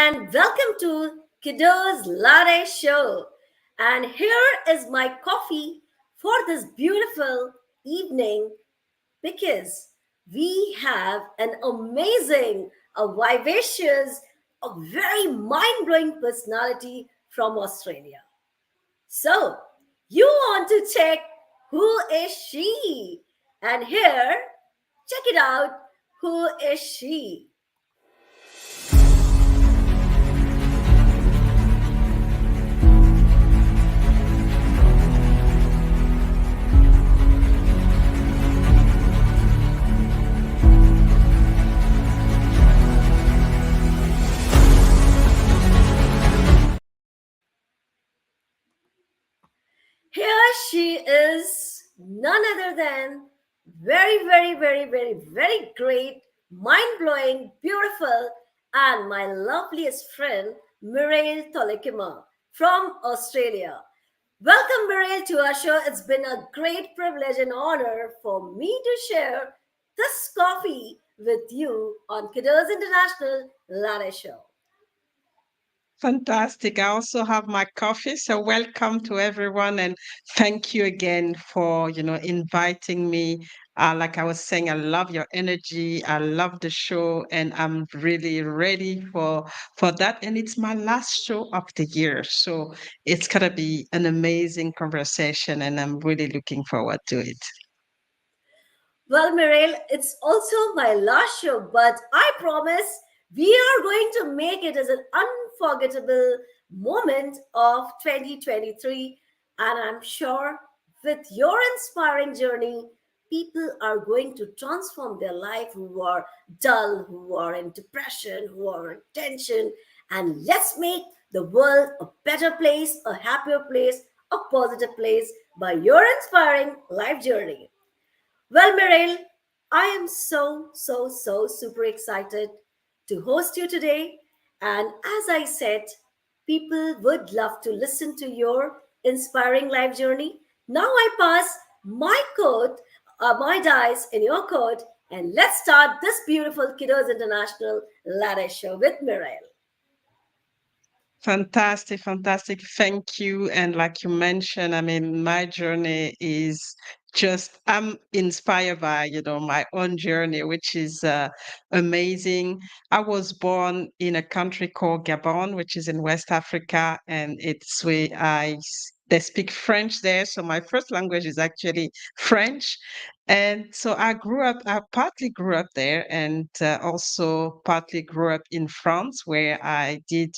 and welcome to Kudos Latte Show. And here is my coffee for this beautiful evening because we have an amazing, a vivacious, a very mind blowing personality from Australia. So, you want to check who is she? And here, check it out. Who is she? Here she is, none other than very great, mind blowing, beautiful, and my loveliest friend, Mireille Toulekima from Australia. Welcome, Mireille, to our show. It's been a great privilege and honor for me to share this coffee with you on Kudos International Latte Show. Fantastic. I also have my coffee. So welcome to everyone and thank you again for, inviting me. Like I was saying, I love your energy. I love the show and I'm really ready for that. And it's my last show of the year. So it's gonna be an amazing conversation and I'm really looking forward to it. Well, Mireille, it's also my last show, but I promise we are going to make it as an unforgettable moment of 2023. And I'm sure with your inspiring journey, people are going to transform their life who are dull, who are in depression, who are in tension. And let's make the world a better place, a happier place, a positive place by your inspiring life journey. Well, Mireille, I am so super excited to host you today. And as I said, people would love to listen to your inspiring life journey. Now I pass my code, my dice in your code, and let's start this beautiful Kiddos International Ladder Show with Mireille. Fantastic, fantastic. Thank you. And like you mentioned, I mean, my journey is just, I'm inspired by, my own journey, which is amazing. I was born in a country called Gabon, which is in West Africa, and it's where they speak French there. So my first language is actually French. And so I partly grew up there and also partly grew up in France where I did,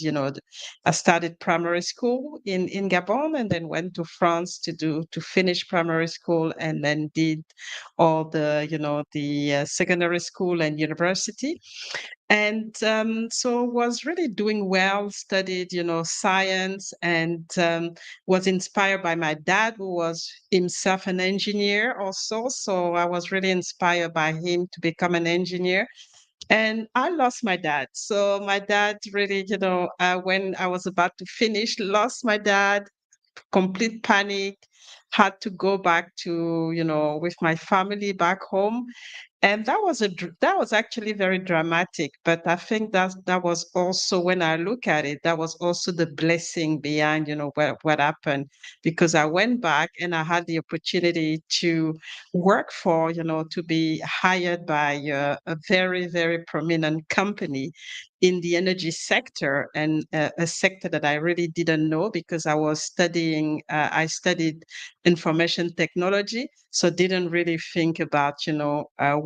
I started primary school in Gabon and then went to France to finish primary school and then did all the secondary school and university. And so was really doing well, studied, science and was inspired by my dad, who was himself an engineer also. So I was really inspired by him to become an engineer. And I lost my dad. So my dad really, when I was about to finish, lost my dad, complete panic, had to go back to, with my family back home. And that was actually very dramatic. But I think that was also, when I look at it, that was also the blessing behind, what happened, because I went back and I had the opportunity to work for, to be hired by a very prominent company in the energy sector, and a sector that I really didn't know because I studied information technology, so didn't really think about,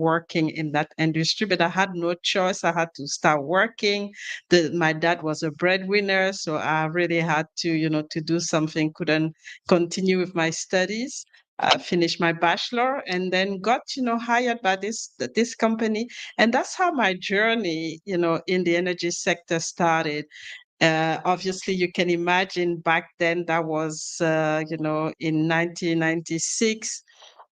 working in that industry, but I had no choice. I had to start working. My dad was a breadwinner, so I really had to, to do something, couldn't continue with my studies. Finished my bachelor and then got, hired by this company, and that's how my journey, in the energy sector started. Obviously, you can imagine back then that was, in 1996.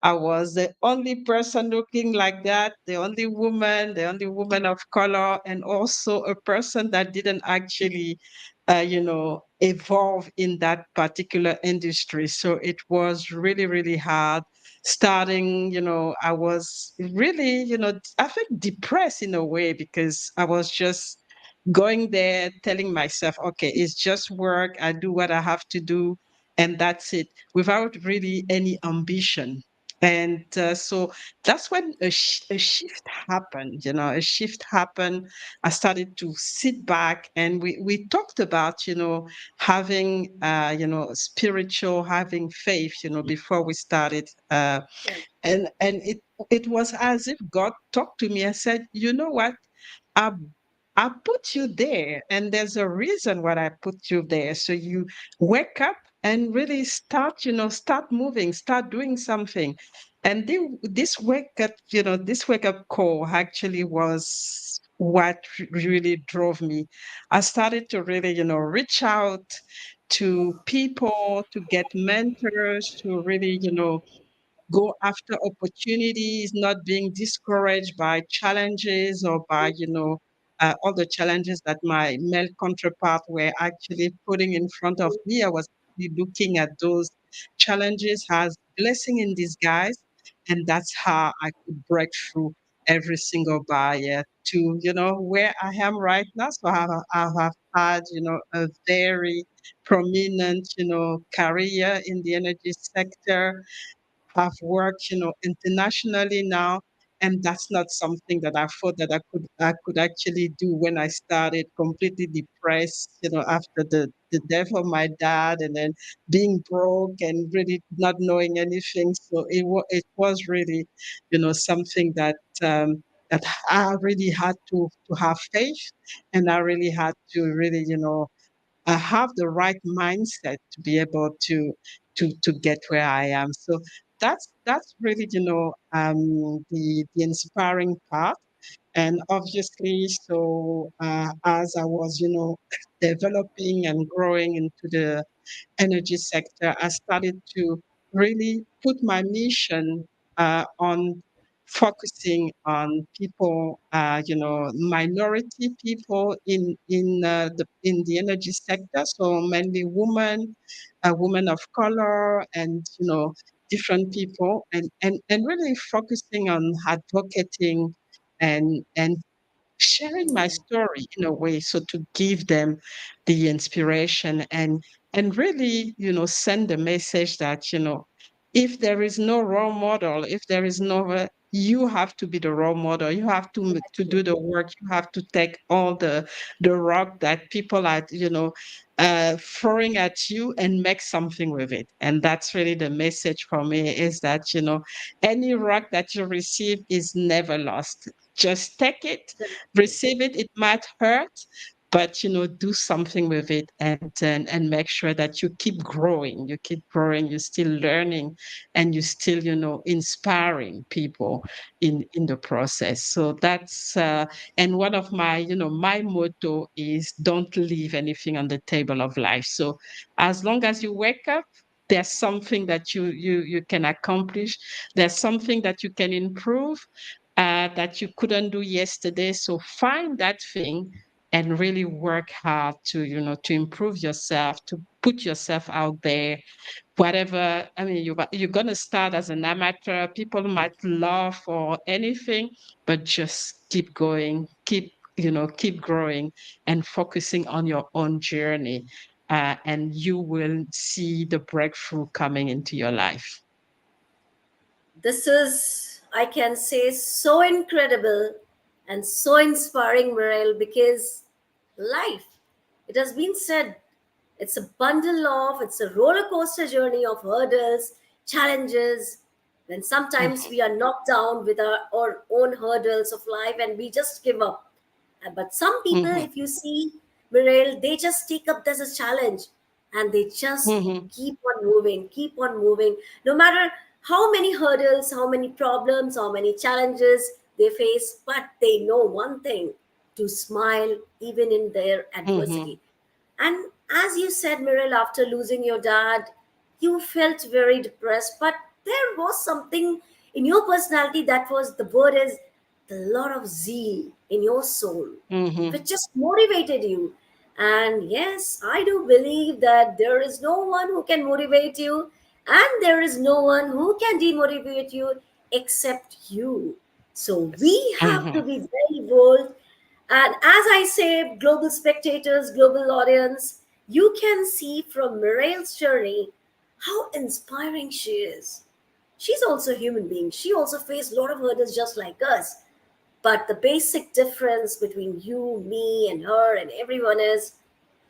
I was the only person looking like that, the only woman of color, and also a person that didn't actually, evolve in that particular industry. So it was really hard starting. I was really, I think depressed in a way because I was just going there, telling myself, okay, it's just work. I do what I have to do, and that's it, without really any ambition. And so that's when a shift happened. A shift happened. I started to sit back, and we talked about, having, spiritual, having faith, before we started. And it was as if God talked to me and said, you know what? I I put you there, and there's a reason why I put you there. So you wake up and really start, start moving, start doing something. And this wake up call actually was what really drove me. I started to really, reach out to people, to get mentors, to really, go after opportunities, not being discouraged by challenges or by, all the challenges that my male counterpart were actually putting in front of me. I was actually looking at those challenges as blessing in disguise. And that's how I could break through every single barrier to, where I am right now. So I have had, a very prominent, career in the energy sector. Have worked, internationally now, and that's not something that I thought that I could actually do when I started completely depressed, after the death of my dad, and then being broke and really not knowing anything. So it was really, something that I really had to have faith, and I really had to really, have the right mindset to be able to get where I am. So that's really, the inspiring part. And obviously, so as I was, developing and growing into the energy sector, I started to really put my mission on focusing on people, minority people in the energy sector. So mainly women, women of color, and different people, and really focusing on advocating and sharing my story in a way, so to give them the inspiration, and really, send the message that, if there is no role model, if there is no you have to be the role model. You have to do the work. You have to take all the rock that people are, throwing at you, and make something with it. And that's really the message for me, is that, any rock that you receive is never lost. Just take it, receive it. It might hurt, but, do something with it, and make sure that you keep growing. You keep growing. You're still learning, and you're still, inspiring people in the process. So that's and one of my, my motto is, don't leave anything on the table of life. So as long as you wake up, there's something that you can accomplish. There's something that you can improve, that you couldn't do yesterday. So find that thing, and really work hard to, to improve yourself, to put yourself out there. Whatever, I mean, you're gonna start as an amateur. People might laugh or anything, but just keep going, keep growing, and focusing on your own journey, and you will see the breakthrough coming into your life. This is, I can say, so incredible and so inspiring, Mireille, because life, it has been said, it's a roller coaster journey of hurdles, challenges. Then sometimes we are knocked down with our own hurdles of life and we just give up. But some people, Mm-hmm. if you see, Mireille, they just take up this as a challenge and they just Mm-hmm. keep on moving, no matter how many hurdles, how many problems, how many challenges they face. But they know one thing, to smile even in their Mm-hmm. adversity. And as you said, Mireille, after losing your dad, you felt very depressed, but there was something in your personality that was, the word is, the lot of zeal in your soul, Mm-hmm. which just motivated you. And yes, I do believe that there is no one who can motivate you, and there is no one who can demotivate you except you. So we have Mm-hmm. to be very bold And as I say, global spectators, global audience, you can see from Mireille's journey how inspiring she is. She's also a human being. She also faced a lot of hurdles just like us. But the basic difference between you, me, and her and everyone is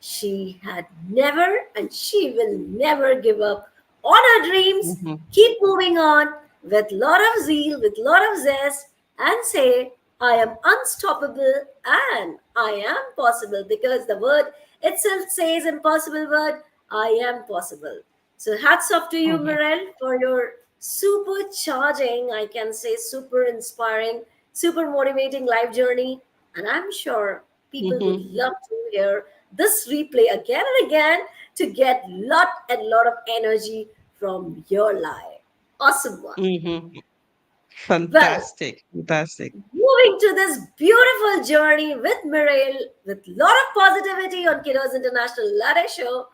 she had never and she will never give up on her dreams. Mhm. Keep moving on with lot of zeal, with lot of zest, and say, I am unstoppable and I am possible, because the word itself says impossible word, I am possible. So hats off to you, Mhm. Mirel, for your supercharging, I can say super inspiring, super motivating life journey. And I'm sure people would Mhm. love to hear this replay again and again to get lot and lot of energy from your life. Awesome one. Mhm. Well, Fantastic. Fantastic. moving to this beautiful journey with Mireille, with lot of positivity on Kiddos International Latte Show.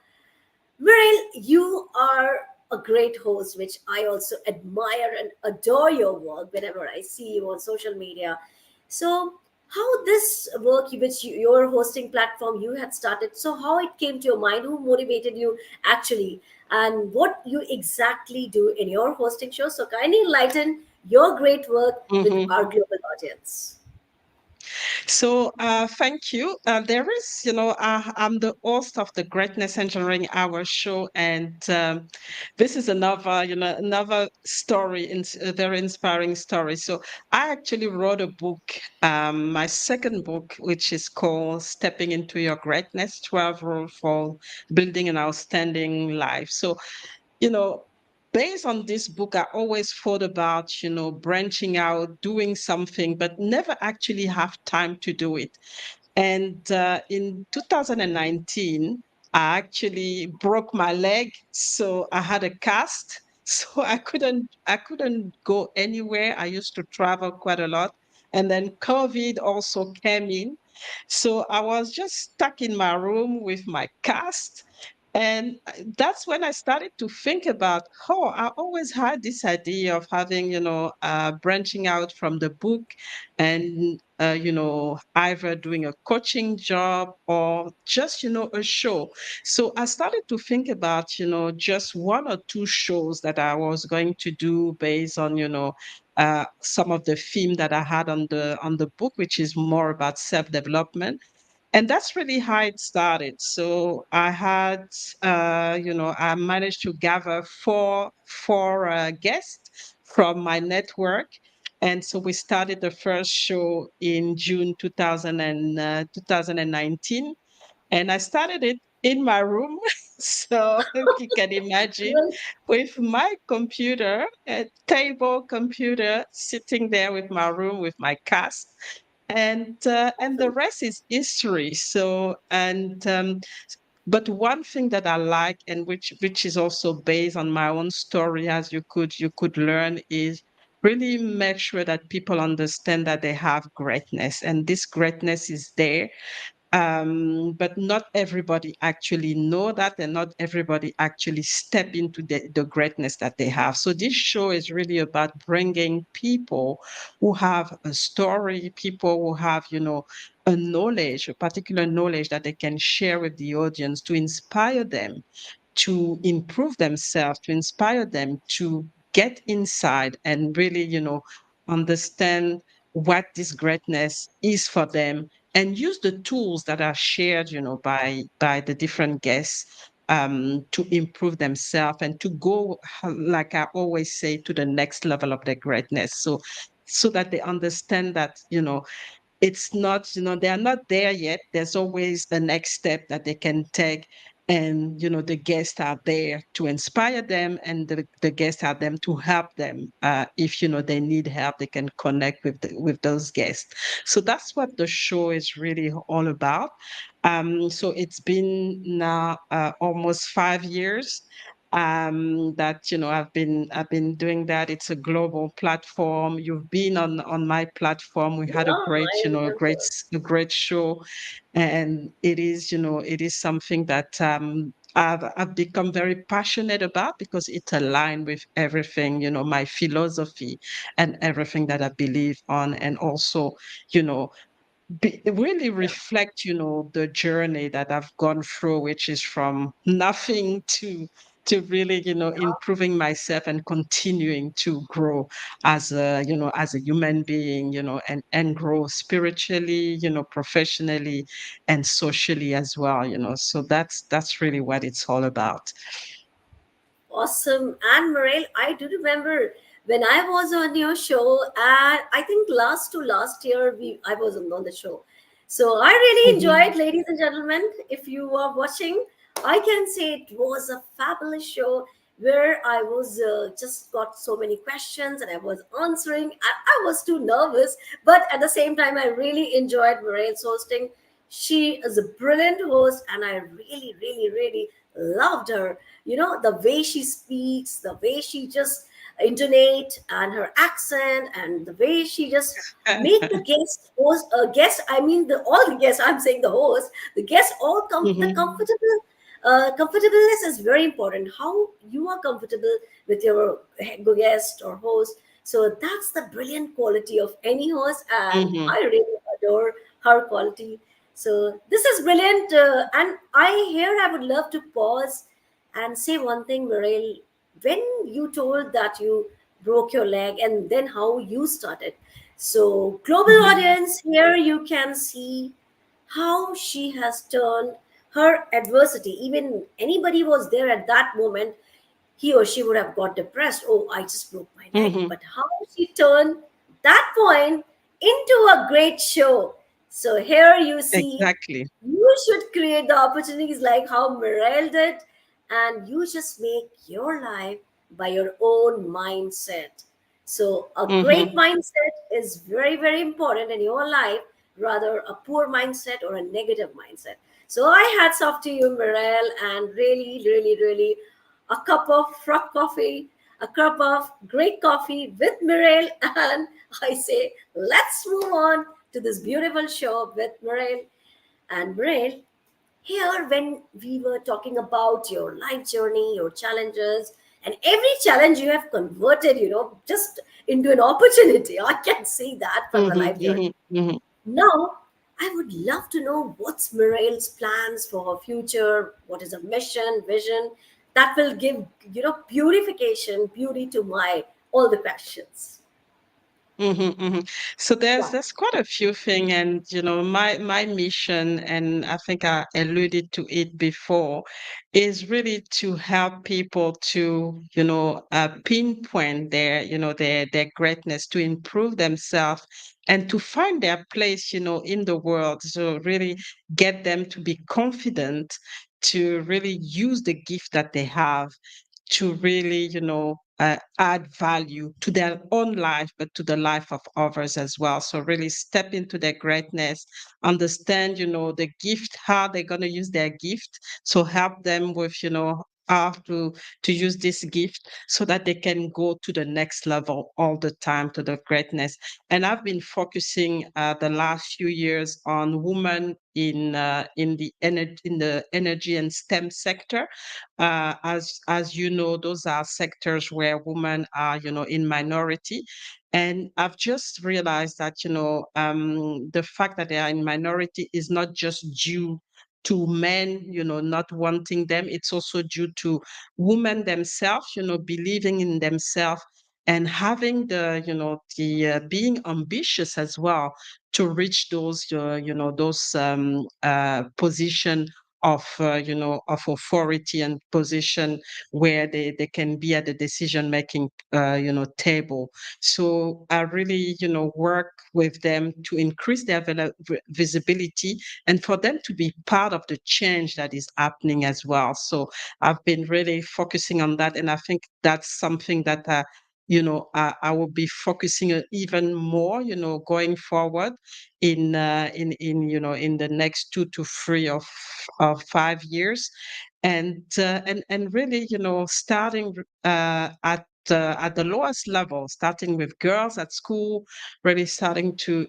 Mireille, you are a great host, which I also admire and adore your work whenever I see you on social media. So, how this work, which your hosting platform you had started, so how it came to your mind, who motivated you actually, and what you exactly do in your hosting show? So, kindly enlighten your great work with our Mhm. global audience. So, thank you. There is, I'm the host of the Greatness Engineering Hour show, and this is another, another story, a very inspiring story. So, I actually wrote a book, my second book, which is called "Stepping into Your Greatness: 12 Rules for Building an Outstanding Life." So, you know, based on this book, I always thought about, branching out, doing something, but never actually have time to do it. And in 2019, I actually broke my leg, so I had a cast. So I couldn't go anywhere. I used to travel quite a lot, and then COVID also came in. So I was just stuck in my room with my cast. And that's when I started to think about, oh, I always had this idea of having, branching out from the book and either doing a coaching job or just a show. So I started to think about just one or two shows that I was going to do based on some of the theme that I had on the book, which is more about self-development. And that's really how it started. So I had I managed to gather four guests from my network. And so we started the first show in June 2019. And I started it in my room. So if you can imagine, Well, with my computer, a table computer, sitting there with my room with my cast. And the rest is history. So but one thing that I like, and which is also based on my own story, as you could learn, is really make sure that people understand that they have greatness, and this greatness is there. But not everybody actually know that, and not everybody actually step into the greatness that they have. So this show is really about bringing people who have a story, people who have a knowledge, a particular knowledge that they can share with the audience to inspire them to improve themselves, to inspire them to get inside and really, understand what this greatness is for them, and use the tools that are shared, by the different guests, to improve themselves and to go, like I always say, to the next level of their greatness. So that they understand that, it's not, they are not there yet. There's always the next step that they can take. And, the guests are there to inspire them, and the guests are them to help them. If, they need help, they can connect with those guests. So that's what the show is really all about. So it's been now almost 5 years that I've been doing that. It's a global platform. You've been on my platform. We had a yeah, great I a great remember. a great show, and it is something that I've become very passionate about, because it aligned with everything, my philosophy and everything that I believe on. And also, you know really reflect, the journey that I've gone through, which is from nothing to really, improving myself and continuing to grow as a human being, and grow spiritually, professionally and socially as well, So that's really what it's all about. Awesome. And Morel, I do remember when I was on your show, and I think last to last year I was on the show. So I really Mhm. enjoyed, ladies and gentlemen. If you are watching, I can say it was a fabulous show where I was just got so many questions and I was answering. I was too nervous, but at the same time, I really enjoyed Morel's hosting. She is a brilliant host, and I really, really, really loved her. The way she speaks, the way she just intonate, and her accent, and the way she just make the guest, I mean, the all the guests, I'm saying the host, the guests all come the Mhm. comfortableness is very important. How you are comfortable with your guest or host. So that's the brilliant quality of any host, and Mhm. I really adore her quality. So this is brilliant, and I would love to pause and say one thing, Mireille. When you told that you broke your leg and then how you started. So, global Mhm. audience, here you can see how she has turned her adversity. Even anybody was there at that moment, he or she would have got depressed. Oh, I just broke my leg. Mhm. But how she turned that point into a great show. So here you see, Exactly. you should create the opportunities like how Mireille did, and you just make your life by your own mindset. So a great Mhm. mindset is very, very important in your life, rather a poor mindset or a negative mindset. So I hats off to you, Mireille, and really, really, really a cup of frog coffee, a cup of great coffee with Mireille, and I say, let's move on to this beautiful show with Mireille. And Mireille, here when we were talking about your life journey, your challenges, and every challenge you have converted, just into an opportunity. I can see that from the Mhm. life journey. Mhm. Mhm. Now, I would love to know what's Mireille's plans for her future. What is her mission, vision that will give, purification, beauty to my all the questions. Mhm, mhm. So there's Yeah. there's quite a few things, and my mission, and I think I alluded to it before, is really to help people to pinpoint their greatness, to improve themselves, and to find their place in the world. So really get them to be confident, to really use the gift that they have to really, add value to their own life, but to the life of others as well. So really step into their greatness, understand, the gift, how they're going to use their gift. So help them with, how to use this gift so that they can go to the next level all the time to the greatness. And I've been focusing the last few years on women in the energy and STEM sector. As you know, those are sectors where women are, in minority. And I've just realized that, the fact that they are in minority is not just due to men, not wanting them. It's also due to women themselves, believing in themselves and having the being ambitious as well to reach those position of authority and position where they can be at the decision making table. So I really work with them to increase their visibility and for them to be part of the change that is happening as well. So I've been really focusing on that, and I think that's something that I will be focusing on even more, going forward in the next 2 to 3 or 5 years, and really starting at the lowest level, starting with girls at school, really starting to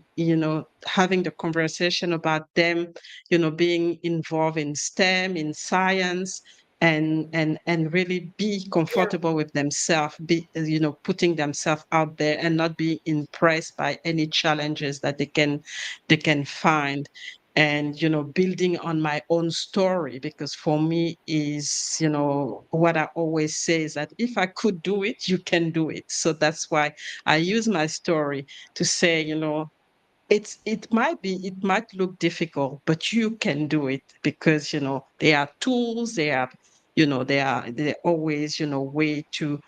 having the conversation about them being involved in STEM, in science, and really be Yeah. comfortable with themselves, be putting themselves out there and not being impressed by any challenges that they can find, and building on my own story, because for me is what I always say is that if I could do it, you can do it. So that's why I use my story to say, it might look difficult, but you can do it, because there are tools, there are always way to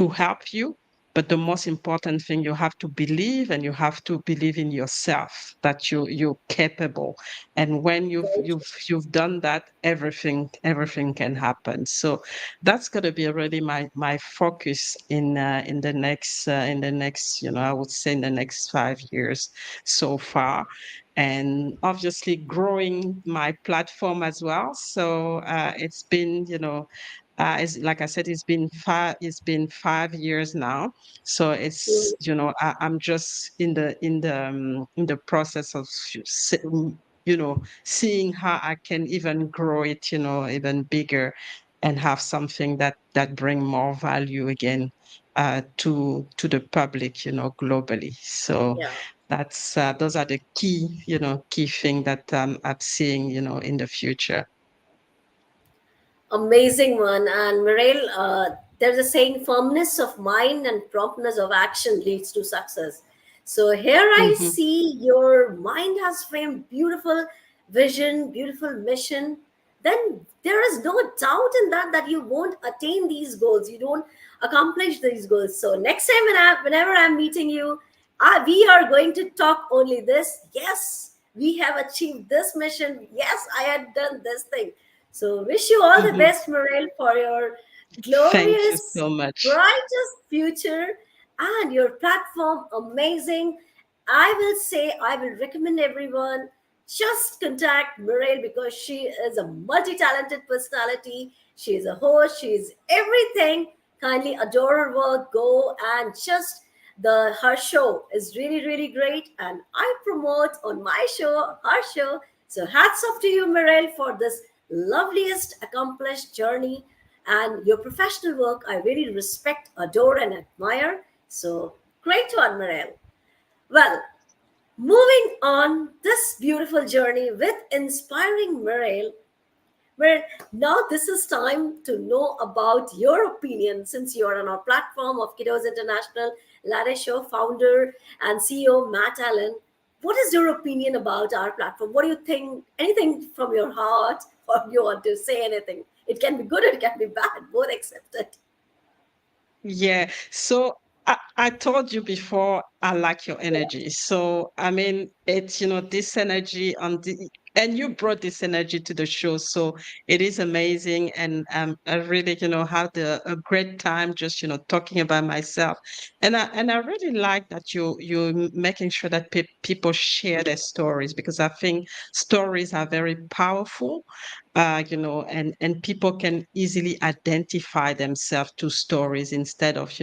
help you. But the most important thing, you have to believe, and you have to believe in yourself, that you're capable. And when you've done that, everything can happen. So that's going to be really my focus in the next, I would say, in the next 5 years so far, and obviously growing my platform as well. So it's been, it's, like I said, it's been 5 years now. So Mm. I'm just in the process of seeing how I can even grow it, even bigger, and have something that bring more value again, to the public, globally. So Yeah. that's those are the key thing that I'm seeing, in the future. Amazing one. And Mireille, there's a saying, firmness of mind and promptness of action leads to success. So here I Hmm. see your mind has framed beautiful vision, beautiful mission. Then there is no doubt in that you won't attain these goals. You don't accomplish these goals. So next time whenever I'm meeting you, we are going to talk only this. Yes, we have achieved this mission. Yes, I had done this thing. So, wish you all the Hmm. best, Morel, for your Thank you glorious, so much. brightest future and your platform. Amazing. I will say, I will recommend everyone just contact Morel because she is a multi talented personality. She is a host, she is everything. Kindly adore her work. Go and just her show is really really great, and I promote on my show her show. So hats off to you, Mirel, for this loveliest accomplished journey and your professional work. I really respect, adore, and admire. So great one, Mirel. Well, moving on this beautiful journey with inspiring Mirel, well, now this is time to know about your opinion since you are on our platform of Kiddos International Latte Show founder and CEO Matt Allen. What is your opinion about our platform? What do you think? Anything from your heart, or you want to say anything? It can be good or it can be bad, both accepted. Yeah. So I told you before, I like your energy. So I mean, it's this energy and you brought this energy to the show. So it is amazing, and I really had a great time just talking about myself, and I really like that you making sure that people share their stories, because I think stories are very powerful, and people can easily identify themselves to stories, instead of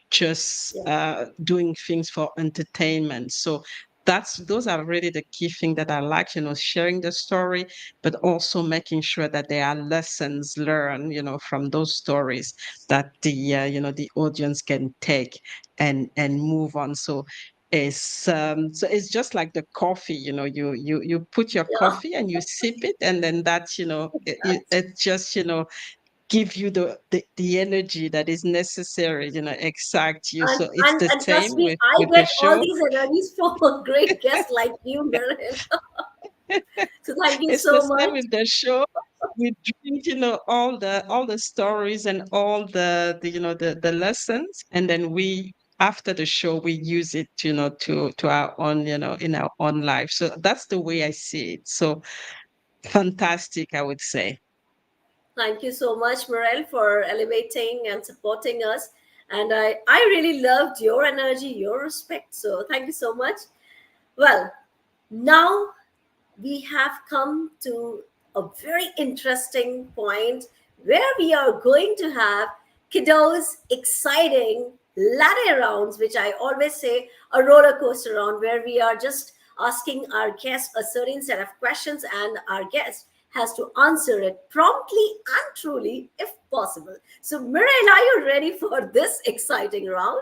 just Yeah, doing things for entertainment. So those are really the key thing that I like, sharing the story, but also making sure that there are lessons learned, from those stories, that the audience can take and move on. So it's just like the coffee, you put your yeah, coffee and you sip it, and then that's exactly. it just give you the energy that is necessary, exact you. And, So it's and the and same trust me, with I the get all show. these energies from a great guest like you, Mirel. So thank you It's the so same much. with the show. We drink, all the stories and all the lessons, and then we after the show we use it, to our own, in our own life. So that's the way I see it. So fantastic, I would say. Thank you so much, Morel, for elevating and supporting us. And I really loved your energy, your respect. So thank you so much. Well, now we have come to a very interesting point where we are going to have kiddos exciting ladder rounds, which I always say a roller coaster round, where we are just asking our guests a certain set of questions and our guests has to answer it promptly and truly if possible. So, Mireille, are you ready for this exciting round?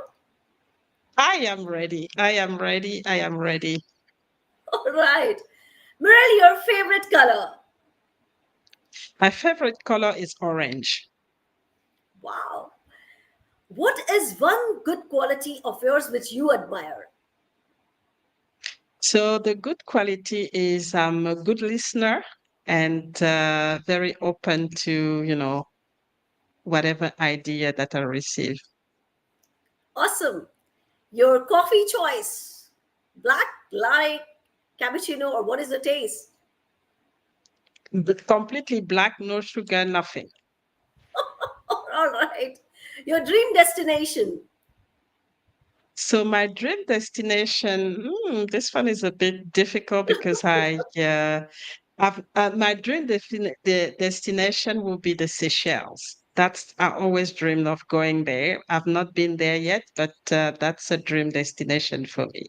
I am ready. I am ready. I am ready. All right. Mireille, your favorite color? My favorite color is orange. Wow. What is one good quality of yours which you admire? So the good quality is I'm a good listener and very open to, whatever idea that I receive. Awesome. Your coffee choice? Black, light, cappuccino, or what is the taste? But completely black, no sugar, nothing. All right. Your dream destination? So my dream destination, this one is a bit difficult because my the destination will be the Seychelles. I always dreamed of going there. I've not been there yet, but that's a dream destination for me.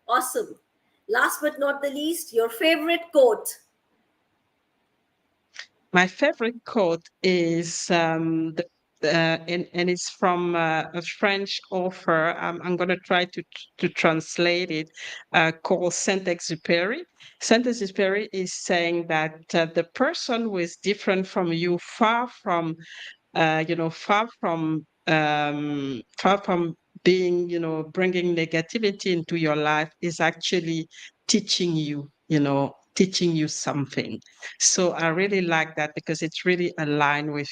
Awesome. Last but not the least, your favorite quote? My favorite quote is and it's from a French author. I'm going to try to translate it, called Saint-Exupéry. Saint-Exupéry is saying that the person who is different from you, far from being, bringing negativity into your life, is actually teaching you something. So I really like that because it's really aligned with,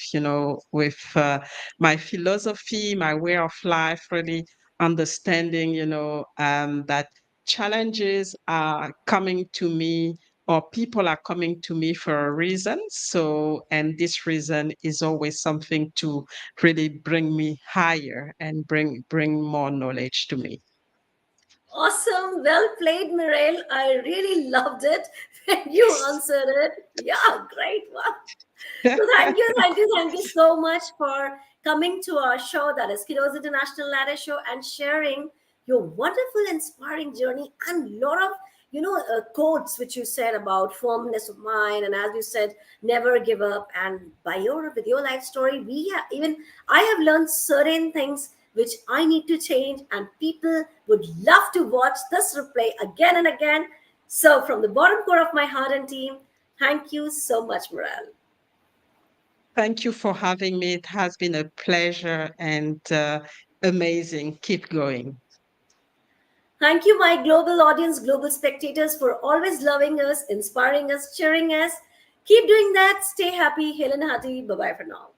my philosophy, my way of life, really understanding, that challenges are coming to me, or people are coming to me for a reason. So, and this reason is always something to really bring me higher and bring more knowledge to me. Awesome. Well played, Mireille. I really loved it when you answered it. Yeah, great one. So thank you so much for coming to our show, that is Kudos International Latte Show, and sharing your wonderful, inspiring journey and lot of quotes which you said about firmness of mind, and as you said, never give up. And by your with your life story, even I have learned certain things which I need to change, and people would love to watch this replay again and again. So from the bottom core of my heart and team, thank you so much, Morale. Thank you for having me. It has been a pleasure and amazing. Keep going. Thank you, my global audience, global spectators, for always loving us, inspiring us, cheering us. Keep doing that. Stay happy, hail and hearty. Bye bye for now.